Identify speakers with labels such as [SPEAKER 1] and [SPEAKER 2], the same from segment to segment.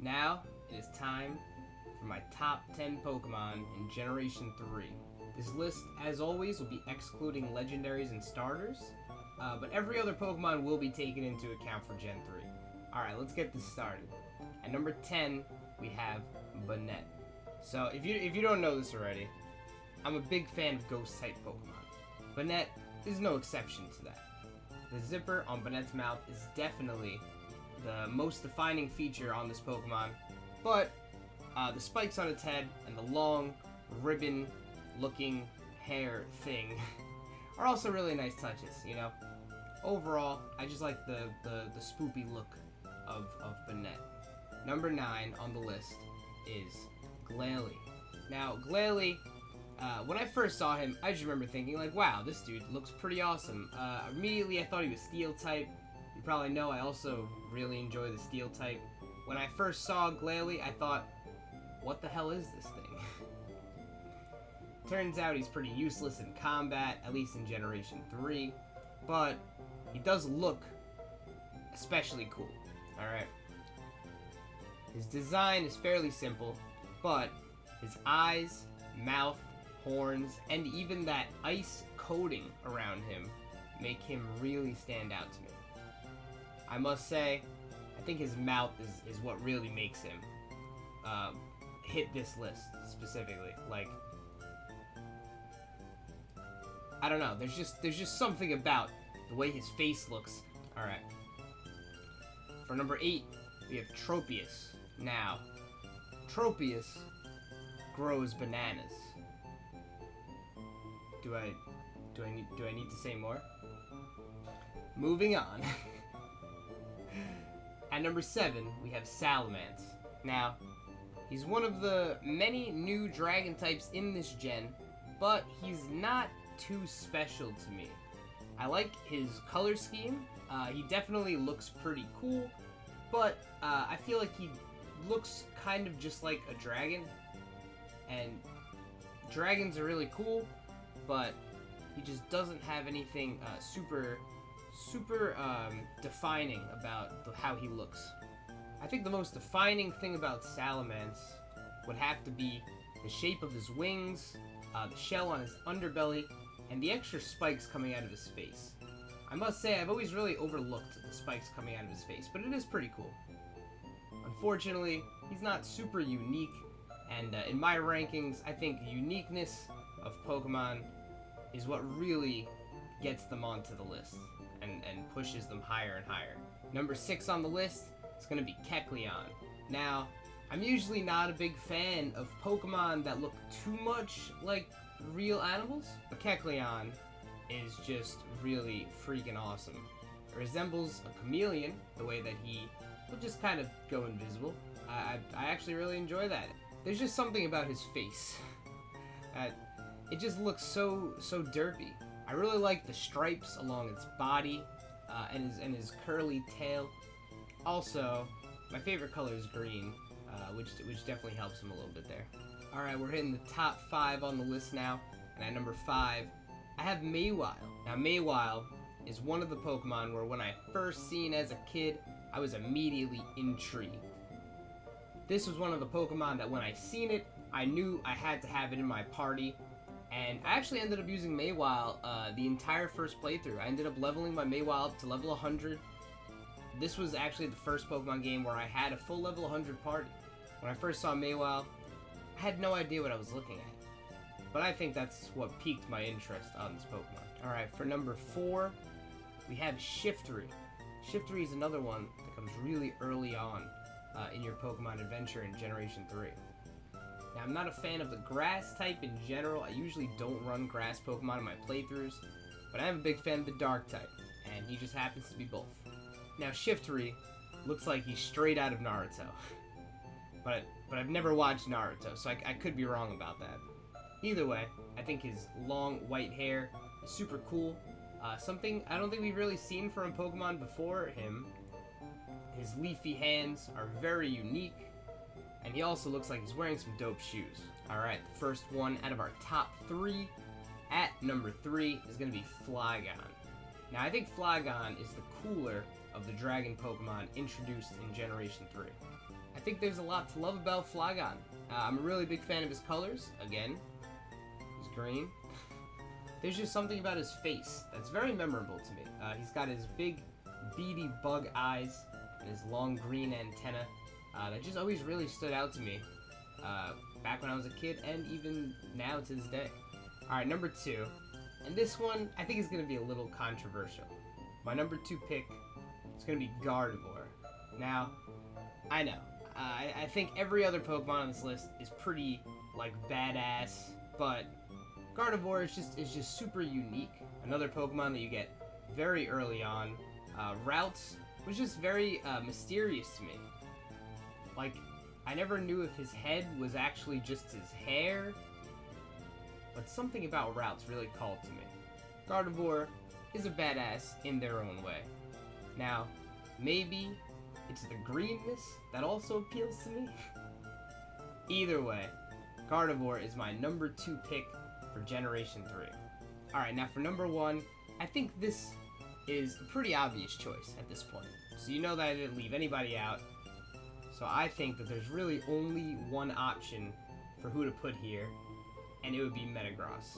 [SPEAKER 1] Now it is time for my top 10 Pokemon in Generation 3. This list, as always, will be excluding legendaries and starters, but every other Pokemon will be taken into account for Gen 3. Alright, let's get this started. At number 10, we have Banette. So, if you don't know this already, I'm a big fan of Ghost-type Pokemon. Banette is no exception to that. The zipper on Banette's mouth is definitely the most defining feature on this Pokemon, but the spikes on its head and the long, ribbon-looking hair thing are also really nice touches, you know? Overall, I just like the spoopy look of Banette. Number 9 on the list is Glalie. Now, Glalie, when I first saw him, I just remember thinking, like, wow, this dude looks pretty awesome. Immediately, I thought he was Steel type. You probably know I also really enjoy the Steel type. When I first saw Glalie, I thought, what the hell is this thing? Turns out he's pretty useless in combat, at least in Generation 3, but he does look especially cool, alright? His design is fairly simple, but his eyes, mouth, horns, and even that ice coating around him make him really stand out to me. I must say, I think his mouth is what really makes him hit this list specifically. Like, I don't know. There's just something about the way his face looks. All right. For number 8, we have Tropius. Now, Tropius grows bananas. Do I need to say more? Moving on. At number 7, we have Salamence. Now, he's one of the many new dragon types in this gen, but he's not too special to me. I like his color scheme. He definitely looks pretty cool, but I feel like he looks kind of just like a dragon, and dragons are really cool, but he just doesn't have anything super defining about how he looks. I think the most defining thing about Salamence would have to be the shape of his wings, the shell on his underbelly, and the extra spikes coming out of his face. I must say, I've always really overlooked the spikes coming out of his face, but it is pretty cool. Unfortunately, he's not super unique, and in my rankings, I think uniqueness of Pokemon is what really gets them onto the list and pushes them higher and higher. Number 6 on the list is going to be Kecleon. Now, I'm usually not a big fan of Pokemon that look too much like real animals, but Kecleon is just really freaking awesome. It resembles a chameleon, the way that he will just kind of go invisible. I actually really enjoy that. There's just something about his face. It just looks so derpy. I really like the stripes along its body and his curly tail. Also, my favorite color is green, which definitely helps him a little bit there. Alright, we're hitting the top 5 on the list now, and at number 5, I have Mawile. Now, Mawile is one of the Pokemon where when I first seen as a kid, I was immediately intrigued. This was one of the Pokemon that when I seen it, I knew I had to have it in my party, and I actually ended up using Mawile the entire first playthrough. I ended up leveling my Mawile up to level 100. This was actually the first Pokemon game where I had a full level 100 party. When I first saw Mawile, I had no idea what I was looking at. But I think that's what piqued my interest on this Pokemon. Alright, for number 4, we have Shiftry. Shiftry is another one that comes really early on in your Pokemon adventure in Generation 3. Now, I'm not a fan of the grass type in general. I usually don't run grass Pokemon in my playthroughs, but I am a big fan of the dark type, and he just happens to be both. Now, Shiftry looks like he's straight out of Naruto, but I've never watched Naruto, so I could be wrong about that. Either way, I think his long white hair is super cool. Something I don't think we've really seen from a Pokemon before him. His leafy hands are very unique, and he also looks like he's wearing some dope shoes. Alright, the first one out of our top 3, at number 3, is going to be Flygon. Now, I think Flygon is the cooler of the dragon Pokemon introduced in Generation 3. I think there's a lot to love about Flygon. I'm a really big fan of his colors. Again, he's green. There's just something about his face that's very memorable to me. He's got his big, beady bug eyes and his long green antenna. That just always really stood out to me back when I was a kid and even now to this day. Alright, number 2. And this one, I think is going to be a little controversial. My number 2 pick is going to be Gardevoir. Now, I know. I think every other Pokemon on this list is pretty, like, badass, but Gardevoir is just super unique. Another Pokemon that you get very early on. Routes was just very mysterious to me. Like, I never knew if his head was actually just his hair, but something about routes really called to me. Gardevoir is a badass in their own way. Now, maybe it's the greenness that also appeals to me. Either way, Gardevoir is my number 2 pick for Generation 3. Alright, now for number 1, I think this is a pretty obvious choice at this point. So you know that I didn't leave anybody out. So I think that there's really only one option for who to put here, and it would be Metagross.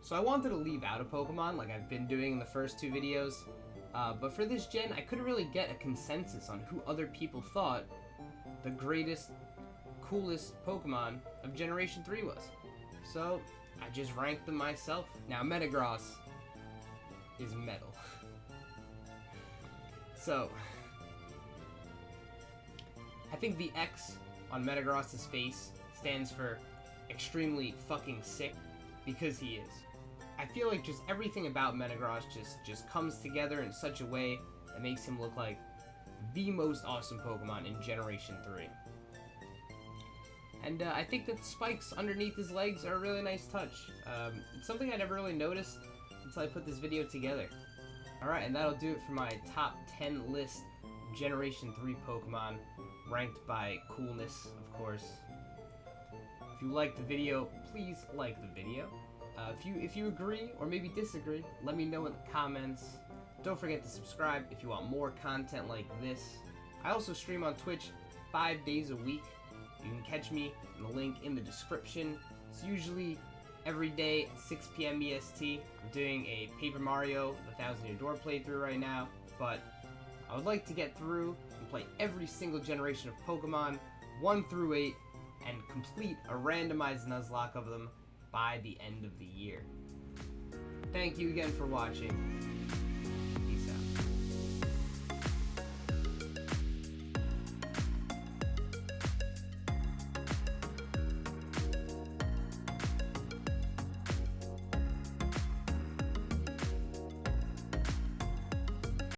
[SPEAKER 1] So I wanted to leave out a Pokemon like I've been doing in the first 2 videos, but for this gen I couldn't really get a consensus on who other people thought the greatest, coolest Pokemon of Generation 3 was. So I just ranked them myself. Now Metagross is metal. So I think the X on Metagross's face stands for extremely fucking sick, because he is. I feel like just everything about Metagross just comes together in such a way that makes him look like the most awesome Pokemon in Generation 3. And I think that the spikes underneath his legs are a really nice touch. It's something I never really noticed until I put this video together. Alright, and that'll do it for my top 10 list of Generation 3 Pokemon, ranked by coolness, of course. If you liked the video, please like the video. If you agree or maybe disagree, let me know in the comments. Don't forget to subscribe if you want more content like this. I also stream on Twitch 5 days a week. You can catch me in the link in the description. It's usually every day at 6 p.m. EST. I'm doing a Paper Mario The Thousand Year Door playthrough right now, but I would like to get through and play every single generation of Pokemon, 1 through 8, and complete a randomized Nuzlocke of them by the end of the year. Thank you again for watching.